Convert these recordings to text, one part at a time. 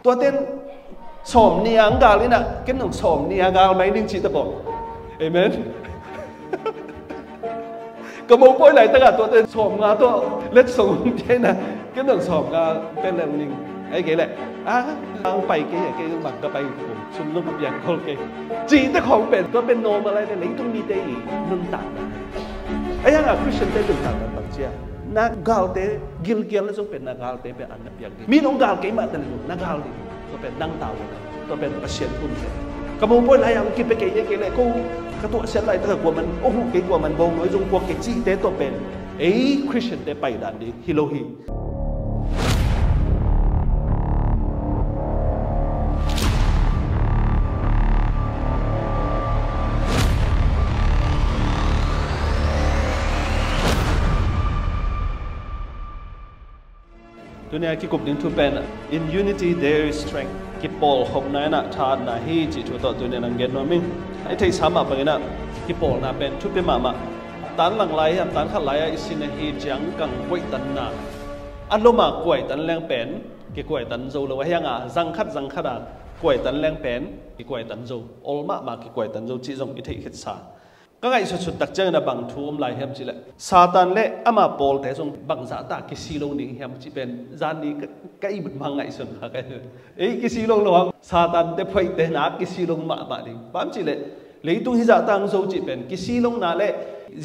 ตัวเต้นสมเนียงกาลินะกินหนุ่มสมเนียงกาลไม่ดิ้งจีตะบอกเอเมนก็มองไปไหนตั้งแต่ตัวเต้นสมงาตัวเล็ดสมเท่นะกินหนุ่มสมงาเป็นแรงนิ่งไอ้เก๋แหละไปเก๋เก๋บังก็ไปผมชุมนุมอย่างคนเก๋จีแต่ของเป็นก็เป็นโนมอะไรเนี่ยleitung miteนุ่นต่างไอ้ยังคริสเตียนเต้นุ่นต่างกันบางเจ้านักกาลเตกิลแล้วต้องเป็นนักกาลเตเป็นอันดับอย่างนี้มีน้องกาลเก๋มาแต่ละนักกาลนี่ตัวเป็นนั่งเต่าตัวเป็นPasian Thuumteกำมงพูดอะไรอย่างกินไปเก๋เก๋เลยกูกระตัวเสียอะไรตั้งแต่กว่ามันโอ้โหเก๋กว่ามันบงน้อยจงกว่าเก๋จีเตตัวเป็นไอ้คริสเตียนเตไปด่านนี้ฮิโลฮีตัวนี้กี่กลุ่มดิ้งทุบเป็น in unity there is strength กี่ปอลของนายน่ะThahatnaฮีจิตตัวนี้นังเกนโนมิงไอ้ที่สามารถเป็นน่ะกี่ปอลน่ะเป็นทุบเป็นมาตันหลังไหลตันขัดไหลอิสินฮีจังกังกวยตันน่ะอันโลมากวยตันแรงเป็นกี่กวยตันโจเลยว่ายังอ่ะจังขัดกวยตันแรงเป็นกี่กวยตันโจอลมากี่กวยตันโจจีจงอิทธิขิดสาก็ไงสุดตักเจอนะบางทุ่มลายเฮมจิเลยซาตานเล่อามาปอลแต่ทรงบางซาตากิซิลงดิ่งเฮมจิเป็นจานนี้ก็อีบุญมังไงสุดฮะกันเอ้ยกิซิลงระวังซาตานเตพอยเตนักกิซิลงมาดิ่งปั๊มจิเลยleitungฮิจาตังโซจิเป็นกิซิลงนาเล่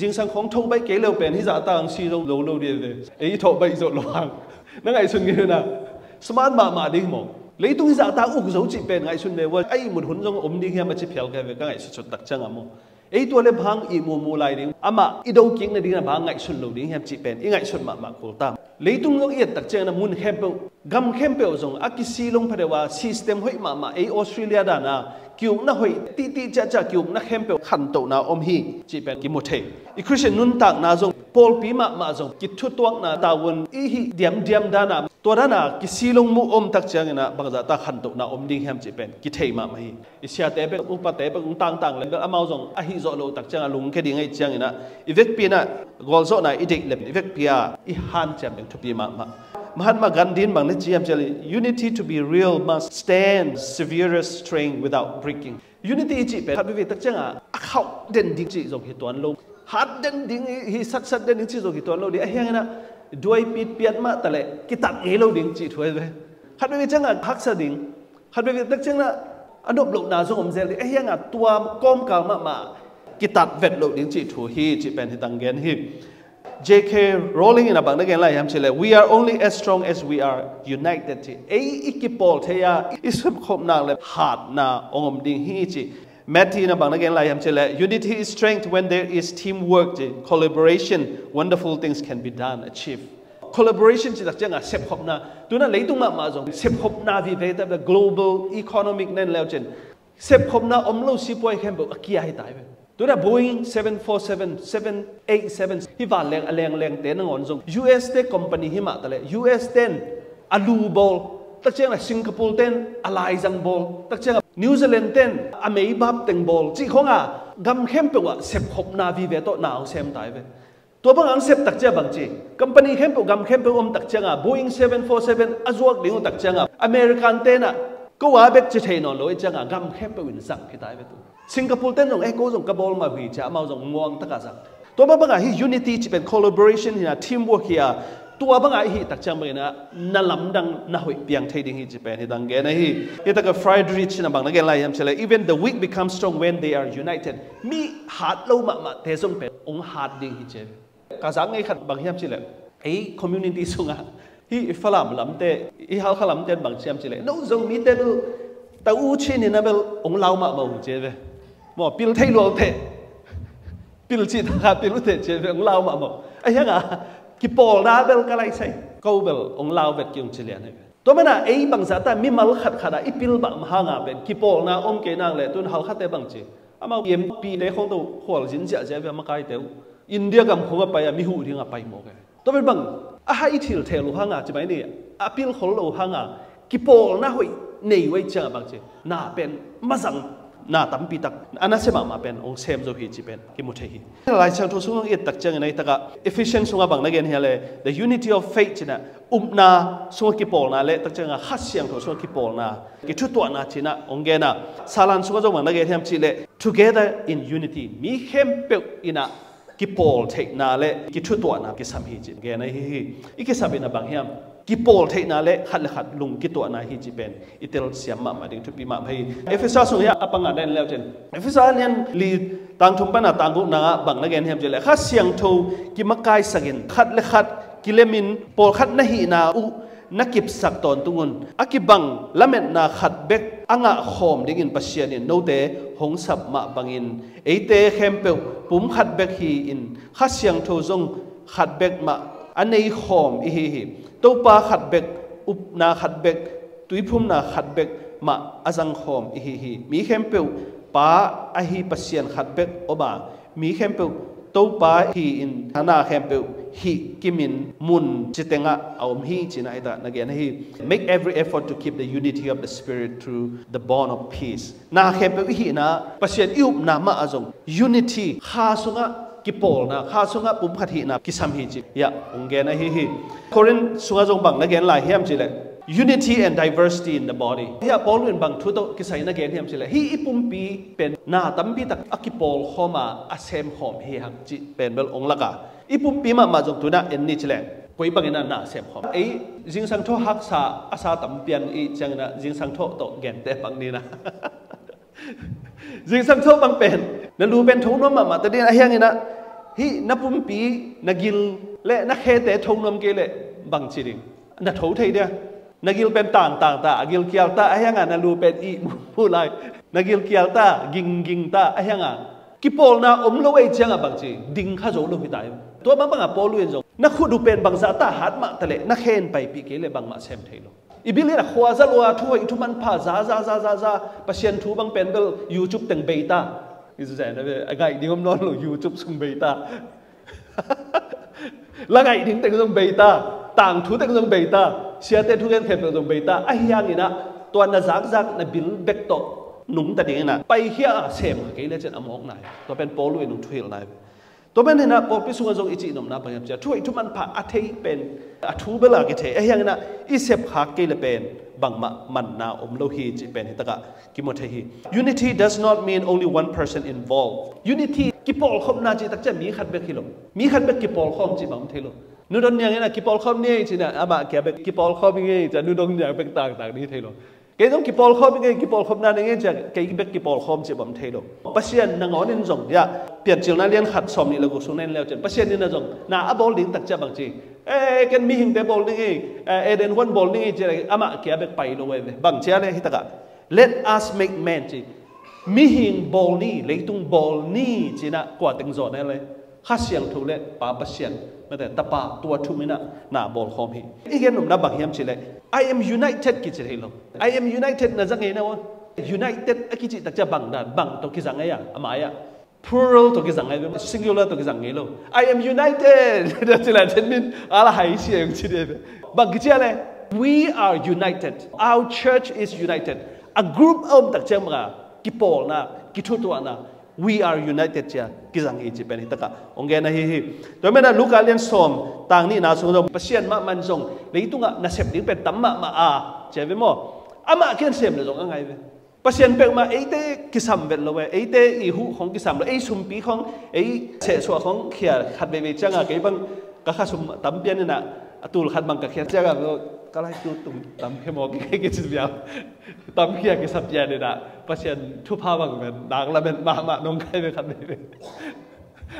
จิงสังของทงไปเกลียวเป็นฮิจาตังซิลงโลเดียวเลยเอ้ยทบไปสุดระวังนั่งไงสุดงี้นะสมาร์ทมาดิ่งมองleitungฮิจาตังอุกโซจิเป็นไงสุดเลยว่าไอ้หมุนหุ่นจงอมดิ่งเฮมจิเพียวกันก็ไงสุดตักเจออะมั้งไอ้ตัวเล็บหางอีมูลายดิ่งอามาอีดงกิ้งในดิ่งนะบางไงสุดเหล่าดิ่งแฮมจีเป็นอีไงสุดมาโคตรตามleitungลงเอียดตักเจอนะมุนเข้มเปกำเข้มเปลจงอากิซีลงเพราะว่าซิสเต็มห้อยมาไอออสเตรเลียด้านะคิวน่ะห้อยตีจ้าคิวน่ะเข้มเปลขันโตนะอมฮีจีเป็นกิโมเทอีคริสเตียนนุ่นตักนะจงปอลปีมาจงกิทุตัวนะตาวันอีฮีเดียมด้านะตัวนั้นนะกิซีลงมุอมตักเจอนะบางจะตาขันโตนะอมดิ่งแฮมจีเป็นกิเทมาฮีอิเสียเตเป็นอุปเตเป็นต่างเลยอามาจงอาฮิโซโลตักเจอลุงแค่ดิ่งไอเจอนะอีเวกปีนะกอลโซนะอีเด็กเล็บอีเวกปีอะอีฮันเจมเป็นทุบีMahatma Gandhi bang ne GM jali unity to be real must stand severest strain without breaking unity ji pe khat bi tak changa akhau den ding ji jong hi tuan lo hat den ding hi sat den ding ji jong hi tuan lo di a hiang na doi piat ma tale ki tat nge lo ding ji thoi ve khat bi changa hak sa ding khat bi tak changa anop lo na jong om zel di a hiang a tua kom ka ma ki tat vet lo ding ji thu hi ji pen hi tang gen hi JK Rowling in abang again like chile we are only as strong as we are united ei ikipol theya isum khopna le hat na ongom ding hi chi Mati in abang again like chile unity is strength when there is teamwork collaboration wonderful things can be done achieve collaboration chi tak changa sep khopna tuna leitung ma jong sep khopna vi ve ta global economic nen leo chen sep khopna omlo sipoi khem bo akia hi taiตัวนั้น Boeing 747 787ที่ว่าแรงเต้นงอนจง US เต้ company หิมะตะเลย US เต้นอาลูบอลตักเจ้าน่ะสิงคโปร์เต้นอะไรจังบอลตักเจ้านิวซีแลนด์เต้นอเมริกาเต้นบอลจีของอ่ะกำเข้มเปล่าเสพขบนาวีเวโตหนาวเซมตายไปตัวบางอันเสพตักเจ้าบางจี company เข้มเปล่ากำเข้มเปล่าตักเจ้า Boeing 747อจวกเลี้ยงตักเจ้าอเมริกันเต้นอ่ะก็ว่าเบ็ดจะเทนอนเลยเจ้ากำเข้มเปล่าวินสังที่ตายไปตัวสิงคโปร์เต้นจงเอ็กโก้จงกระบอกมาวิจารณ์มาจงงวงตะกาสักตัวบางอย่างที่ unity จะเป็น collaboration ที่นะ teamwork ที่ตัวบางอย่างที่ตักจำเป็นนะนั่นลำดังน่าหุ่ยเปียงไทยดิ่งที่จะเป็นที่ดังเกนะที่ตักกับ Friedrich นะบางนักเรียนไล่ยามเฉลย even the weak become strong when they are united มีฮาร์ดเรามาเทส่งเป็นองค์ฮาร์ดดิ่งที่เจกาสังไงขัดบางยามเฉลยไอ้ community ส่งอ่ะที่ฝรั่งลำเตอีฮัลขลำเตบางยามเฉลยโน้ตจงมีเตดูแต่อู้ชินี่นะเบลองเรามาบ่เจเวบ่ปิลไทยโลเทปิลจิตาปิลเทเจเวองเรามาบ่ไอ้ยังอ่ะกิปอลนาเบลก็ไล่ใส่ก็เบลองเราเวทกิงเฉลียนตัวมันอ่ะไอ้บางสัตว์มีมัลขัดอีปิลบะมหางาเป็นกิปอลนาอมเกนังเลยตุนฮัลขัดเตบางจีอามาเยี่ยมปีเด็กของตัวขวลจินเสียเจเวมาไกลเตวอินเดียกับคงไปมีหูที่งาไปหมดเลยตัวเป็นบางอ่ะให้ทิลเทลูหางาจะไหมนี่อ่ะปิลขลโลหางากิปอลนาหอยในไว้เจอบางจีน่าเป็นมาสั่ง นาตั้มปีตักอันนั้นเสมาเป็นองค์เซมโจฮีจีเป็นกิมุเทฮีหลายช่างทุสุงเอ็ดตักจังในตะกะ efficient สุงบังนักเรียนเฮเล the unity of faith นะนาสุงกิปอลนาเลตักจังฮัสเสียงโถสุงกิปอลนากิชุตัวนาจีนะองเกนะสารันสุงจงบังนักเรียนเฮมจีเล together in unity มีเข้มเปอินะกิปอลเทนาเลกิชุตัวนากิสามีจีเกนะฮีอีกิสาบินะบังเฮมกิปอลเทนาเลขัดเลขัดลุงกิตัวนาฮีจีเป็นอิเตลเสียมมาดิ่งทุบปีมาให้เอฟเฟซ่าสุงยาอปังงานเล่นแล้วเจนเอฟเฟซ่าเนี่ยลีต่างทุ่มปนาต่างกุนางบังนักเรียนเฮมจีเลข้าเสียงโทกิมักไกสักินขัดเลขัดกิเลมินปอลขัดนาฮีนาอุนักกิบสักตอนตุงุนอากิบังละเม็ดนาขัดเบกอ่างขอมดิ่งอินปัสเซียนินโนเตหงสับมาบังอินเอเตเข้มเปวปุ่มขัดเบกฮีอินข้าเสียงโทจงขัดเบกมาอันนี้ขอมอีฮีตัวปลาขัดเบกอุปนาขัดเบกตุยพุ่มนาขัดเบกมาอาจังขอมอีฮีมีเข้มเปวปลาอฮีปัสเซียนขัดเบกอบามีเข้มเปวตัวปลาฮีอินธนาเข้มเปวฮีกิมินมุนจิตเงะเอาฮีจินะไอ้ตานักเรียนฮี make every effort to keep the unity of the spirit through the bond of peace นาเข้มเปวฮีนะปัสเซียนอิบนามาอาจง unity ข้าสุงะกิปอลนะข้าสุงะปุ่มขัดฮีนะกิสามฮีจิยะองเกนะฮีCorin สุงะจงบังนักเรียนหลายเฮียมจิเลย unity and diversity in the body เฮียปอลเป็นบังทุตกิสัยนักเรียนเฮียมจิเลยฮีอีปุ่มปีเป็นนาตั้มปีตักอกิปอลเข้ามาอาเซมหอมเฮียหักจิเป็นเบลองละกะอีปุ่มปีมาจงตัวน่ะเอ็นนี่จิเลยป่วยบังเงินน่ะเซมหอมไอ้จิงสังโทหักษาอาซาตั้มเปียนอีจังนะจิงสังโทโตแกนเตบังนี่นะจิงสังโทบังเป็นนั่นรู้เป็นทุ่งน้ำมาแต่เดี๋ยวไอ้เฮียนี่นะฮีนับปุ่มปีนักกิลเละนักเฮเตทุ่งน้ำเกลเละบังจิริงนักโถไทยเดียนักกิลเป็นต่างตากิลเกียวตาไอ้ยังไงนั่นรู้เป็นอีผู้ไรนักกิลเกียวตากิงตาไอ้ยังไงกิปอลนะอมโลไอเจียงอ่ะบางจีดิ่งข้าโจลุยตายตัวบางอ่ะปอลุยจงนักขุดดูเป็นบางซาตาหัดมาทะเลนักเฮนไปปีเกลบางมาเซมไทยโลอีบิลเลยนะขวาซาลัวทั่วอีทุมันพาซาปัสเซียนทูบางเป็นเบลยูทูบแต่งเบต้าอิสุเซนนะเว้ยไอ้ไก่ดิ่งผมนอนหลูยูทูบซุ่มเบต้าละไงดิ่งแต่งซุ่มเบต้าต่างทูแต่งซุ่มเบต้าเสียแต่ทุกอย่างเข็มแต่งซุ่มเบต้าไอ้ยังนี่นะตัวน่ะซักน่ะบิลเบกโตหนุ่มแต่เด็กน่ะไปเฮียเซมเกลเจนอมอกนายตัวเป็นโปลุยนุ่งทวิลนายตัวเป็นเนี่ยนะพอพิสูจน์จงอิจินมนะพยายามจะช่วยทุกมันผ่าอัฐิเป็นอัฐูเบลาเกเทไอ้ยังน่ะอิเซฟฮักเกลเป็นบางมันนาอมโลหิจิเป็นฮิตกะกิโมเทฮี unity does not mean only one person involved unity กิปอลคมนาจิตักจะมีขัดเบกฮิโลมีขัดเบกกิปอลคมจิบังเทโลนูดอนยังไงนะกิปอลคมเนี่ยจินะอาบะแกเบกกิปอลคมยังไงจะนูดอนยังเป็นต่างนี้เทโลเกี่ยงกิปอลคอมยังไงกิปอลคอมนั่นยังไงจะเกี่ยงเบกกิปอลคอมจะบ่มเทโลปัสเซียนนางอนินจงยาเปลี่ยนจิลน่าเลี้ยงขัดสมนี่เราก็สุนันแล้วจันปัสเซียนนี่นะจงน่าบอลลิงตักจะบางจีกันมีหิงเดบอลนี่ไงเดนวันบอลนี่ไงจะอามาเกี่ยเบกไปโลเว้ยบางเจ้าเลยฮิตกะ let us make man จีมีหิงบอลนี่leitungบอลนี่จีน่ะกว่าตึงโจนั่นเลยข้าเสียงถูกเลยป้าปัสเซียนมาแต่ตาป้าตัวทุ่มนี่น่ะบอลคอมฮีอีกอย่างหนุ่มน่ะบางยามจีเลยI am united กิจเฮโล I am united นะจังไงนะวะ united กิจตักจะบังดันบังตัวกิจังไงอ่ะอามาอ่ะ plural ตัวกิจังไง singular ตัวกิจังไงโล I am united เดี๋ยวจะเล่นฉันมินอะไรหายเสียงชิดเองบังกิจอะไร we are united our church is united a group of ตักจะมากิปอลนะกิทุตัวนะwe are united จ้ะกิจังอีจิเป็นฮิตกะองเกนะฮีตัวแม่น่ะลูกาเลียนสอมต่างนี่นาสงฆ์ปัสเซียนมามันจงleitungอ่ะน่ะเสพดิ้งเป็นตั้มมาเจ้าเว้ยมั้งอามาเขียนเสพเลยจงยังไงเว้ยปัสเซียนเป็นมาไอ้เต้กิสามเวลเลยเว้ยไอ้เต้อีหูของกิสามเลยไอ้สุมปีของไอ้เสฉวของเขียขัดเบจังอ่ะเกี่ยบังก็ข้าสุมตั้มเปียนนี่น่ะตูลขัดบังก็เขียจังอ่ะก็ไล่ตูตุ้มตั้มเขียมอกกิจเดียวตั้มเขียกิสับเปียนนี่น่ะปัสเซียนทุพาบังเป็นดังแล้วเป็นมาน้องใครเป็นขัดเบ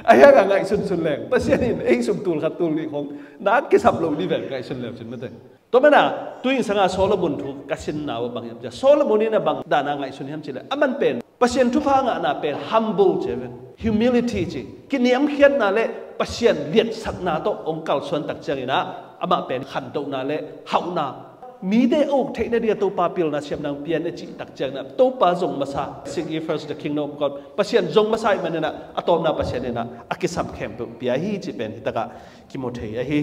ไอ้ยังไงสุนแรงปัสเซียนไอ้สุมตูลขัดตูลนี่ของนักกิสับลงนี่แบบไงสุนแรงสุนไม่ได้ตัวมันน่ะตัวยิ่งสังอาโซโลมอนถูกกัสินน่ะว่าบางอย่างจะโซโลมอนนี่น่ะบางด่านไงสุนยามจิเลยมันเป็นปัสเซียนทุพางะน่ะเป็น humble ใช่ไหม humility จีกินยามเขียนน่ะเลยปัสเซียนเลียดสักน่ะโตองค์เก่าส่วนตักเจริญนะอามาเป็นขันโตน่ะเลยเฮาน่ะ mite ok theihna dia to pa pil na siam nang pian chi tak chang na to pa zong masa seek ye first the kingdom of God pasian zong masa manena atom na pasian na akisam khem pe pia hi chi pen hitaka kimothei a hi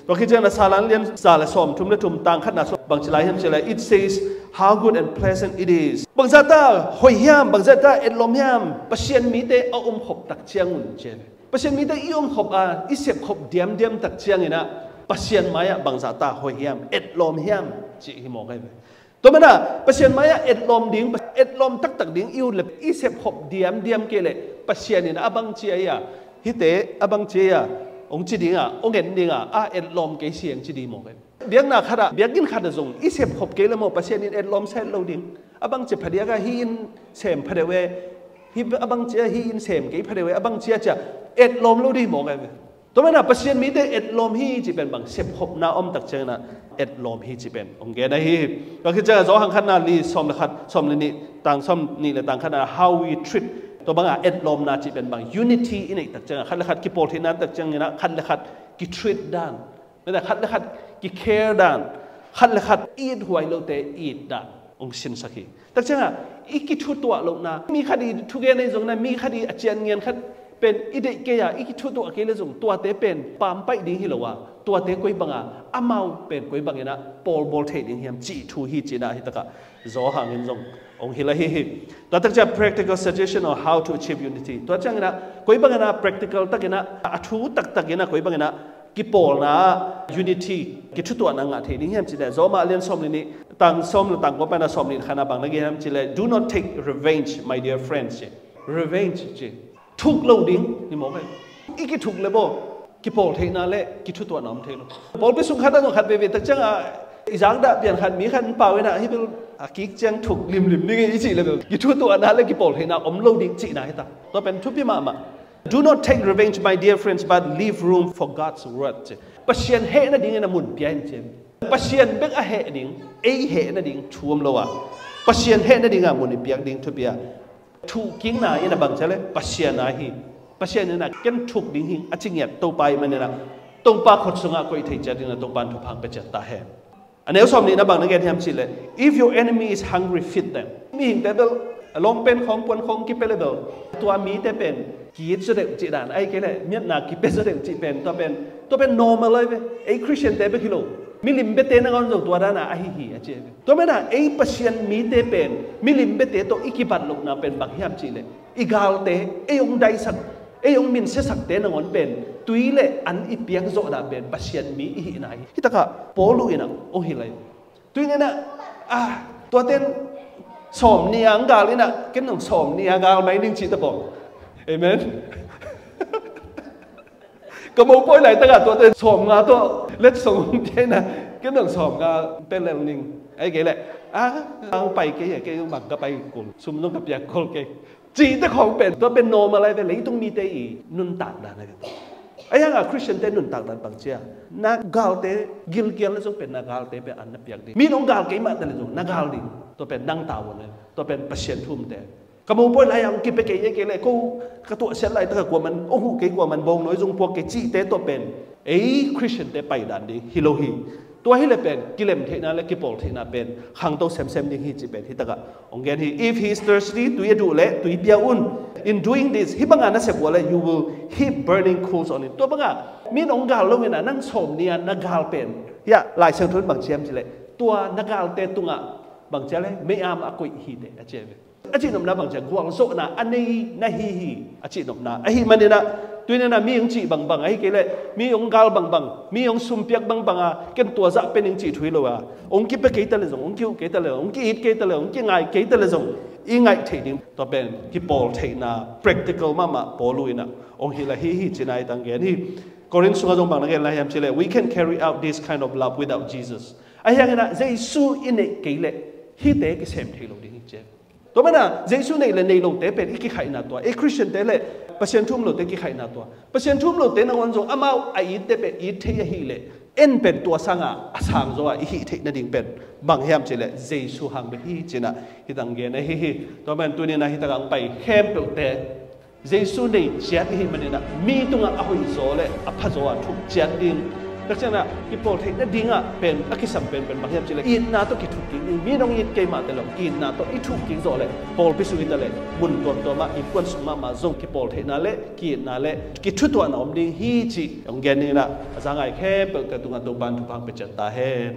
to khi chang na salan lian sala som thum le thum tang khatna so bang chilai hem chilai it says how good and pleasant it is bang zata hoihyam bang zata etlom hyam pasian mite a khop tak chiang un che pasian mite i khop a i sep khop diam tak chiang ina Pasian maya bangsa ta hoiham etlom hiam chi hi mo kai to mana pasian maya etlom tak ding iu le isep khop diam ke le pasian in abang chi ya hite abang chi ya ong chi dinga ong en dinga a etlom ke siang chi di mo kai biang na khara biagin khada zong isep khop ke le mo pasian in etlom set lo ding abang che phadia ga hi in sem phadewe hi abang chi hi in sem ke phadewe abang chi cha etlom lo di mo kaiตัวมันน่ะปัจจัยมีแต่เอ็ดลมฮีจีเป็นบางเสพขบน้าอมตักเจงน่ะเอ็ดลมฮีจีเป็นองค์เกณฑ์ฮีก็คือจะจ้อหังขันน่ะลีสอมละขัดสอมนี่ต่างสอมนี่เลยต่างขันน่ะ how we treat ตัวบางอ่ะเอ็ดลมน่ะจีเป็นบาง unity อินี่ตักเจงขันละขัดกิโพลที่นั้นตักเจงนะขันละขัดกิ treat ด้านไม่แต่ขันละขัดกิ care ด้านขันละขัด eat หวยโลเต eat ด้านองค์สินสักทีตักเจงอ่ะอีกกิทุตัวลงนะมีคดีทุกอย่างในตรงนั้นมีคดีอาจารย์เงียนขัดเป็นอิเดเกียอีกชุดตัวเกลจงตัวเตเป็นปามไปดิ้งฮิโลวะตัวเตกุยบังอ่ะอามาเป็นกุยบังเนะปอลบอลเทดิ้งเฮียมจีทูฮีจีน่าฮิตะกะzawhหางินจงองฮิลาฮิตัวตักจะ practical suggestion on how to achieve unity ตัวจังนะกุยบังเนะ practical ตักเนะอัทูตักเนะกุยบังเนะกิปอลนะ unity กิชุดตัวนังอ่ะเทดิ้งเฮียมจีน่าzawhมาเรียนสอมนี่ต่างสอมต่างก็เป็นสอมนี่ขณะบางนักเรียนจีน่า do not take revenge my dear friends revenge จีทุกโลดิ้งนี่มองไปอีกทุกเลยบ่กิปอลเทน่าเล่กิชุดตัวน้ำเทโลปอลไปสุขขัดต้องขัดไปตักจังอ่ะอีจังดาเปลี่ยนขัดมีขัดเปล่าเลยนะที่เป็นกิจังถูกริมนี่ไงอีจีเลยกิชุดตัวนั้นเล่กิปอลเทน่าอมโลดิ้งจีน่าให้ตาตัวเป็นทุบพิมามา do not take revenge my dear friends but leave room for God's word ปัจจัยเฮน่ะดิ้งน่ะมุนเปียนเจมปัจจัยเบกอะเฮดิ้งเฮน่ะดิ้งท่วมโลวะปัจจัยเฮน่ะดิ้งอ่ะมุนเปียกดิ้งทุบเปียThuhkikna ina bang chale Pasian na hi Pasian na ken thuk ding hing achingiat to pai manena tongpa khot sunga koi thei cha ding tongpan thu phang pe cha ta he aneu som ni na bang na ge thiam chile if your enemy is hungry feed them mi hing table long pen khong pon khong ki pelebel tua mi te pen ki che de chi dan ai ke le miat na ki pe che de chi pen to pen normal lai ve ai Christian te be kilo milim bete na ngon jong tua da na ahi hi ache to me na ei Pasian mite pen milim bete to ikipat lok na pen bang hiam chi le i galte ei ong dai sak ei ong min se sak te na ngon pen tui le an i piang zo da pen Pasian mi hi na hi hitaka polu ina ong hi lai tui ne na to ten som ni ang gal ina ken nong som ni gal mai ning chi ta bo amenก็มองไปไหนตั้งแต่ตัวเต็มสมงาตัวเล็ดส่งเจนะก็ต้องสมงาเป็นแรงนิ่งไอ้เก๋แหละเอาไปเก๋เก๋บังก็ไปกุ่มซุ่มต้องกับยาโคลเก๋จีแต่ของเป็นตัวเป็นโนมอะไรเป็นleitung miteอีนุนตักด่านอะไรไอ้ยังคริสเตียนเต้นุนตักด่านบางเจ้านักgalteกิลแล้วจงเป็นนักgalteเป็นอันนับยากดีมีน้องgalteมาแต่ละจงนักgalteตัวเป็นนั่งตาวเลยตัวเป็นPasian Thuumteก็มองไปไหนยังกินไปเก๋ๆเลยกูกระตัวเส้นไหลตั้งแต่กว่ามันโอ้โหเก๋กว่ามันบงน้อยจงพวกเก๋จีเต้ตัวเป็นไอ้คริสเตียนเต้ไปด่านดีฮิโลฮีตัวฮิเลเป็นกิเลมเทน่าและกิปอลเทน่าเป็นขังโตเซมดิ้งฮีจีเป็นฮิตกะองเกนฮี if he is thirsty ตุยดูเละตุยเบียอุ่น in doing this ฮิบังงานนั่นเสพว่าเลย you will heap burning coals on it ตัวบังงานมีน้องกาลลงเนี่ยนั่งสมเนี่ยนักกาลเป็นอย่าหลายเชิงทุนบางเชียมจีเลยตัวนักกาลเตตุงะบางเจ้าเลยไม่อามอกุยฮีเตอเจเวอาชีพนมนาบางจากกวางโซนะอันนี้นาฮีอาชีพนมนาไอ้มันเนี่ยนะตัวนี้นะมีองจีบางไอ้เกล้มีองกาลบางมีองซุ่มเปียกบางเกันตัวจะเป็นองจีถุยเลยว่ะองกิไปเกตเลยจงองคิวเกตเลยองกีอิดเกตเลยองกิไงเกตเลยจงอีไงเทดิ้งตัวเป็นกิปอลเทน่า practical มาปอลุยนะองฮิละฮีจีนายตังเกนี่Corin suka jong bang na gen laham chile we can carry out this kind of love without Jesus ไอ้ยังไงนะZeisu iniเกล้ฮีเตกิเซมเทโลดิ้งเจตัวมันน่ะZeisuในเลยในโลกเตเป็นอีกkhaihnaตัวไอ้คริสเตียนเตเลยPasian ThuumteโลกเตกิkhaihnaตัวPasian Thuumteโลกเตนังวันจงอามาไอ้เตเป็นอีเทียฮีเลยเอ็นเป็นตัวสังอ่ะสังจ้ะอีเทนั่นดิ่งเป็นบางแห่งจีเลยZeisuหังไปฮีจีน่ะฮิตังเกนฮีตัวมันตัวนี้นะฮิตังไปแคมเปลเตZeisuในเจียดฮีมันเนี่ยนะมีตรงอ่ะhoih zawhเลยพัดzawhทุกเจียดดิ่ง ดังนั้นกิปอลเทน่าดิ้งเป็นอักษรเป็นบางอย่างจีเลยอินนาโตกิทุกกิงมีน้องอินเกมาแต่ละอินนาโตอิทุกกิงโซเลยปอลพิสุกิตเลยบุญตัวมาอินควนสมาซงกิปอลเทน่าเล่กินน่าเล่กิทุตัวน้องดิ้งฮีจีองเกนี่นะอาจารย์ไงแค่เปิดกระตุ้งตัวบันทุกพังเป็นจัตตาเฮน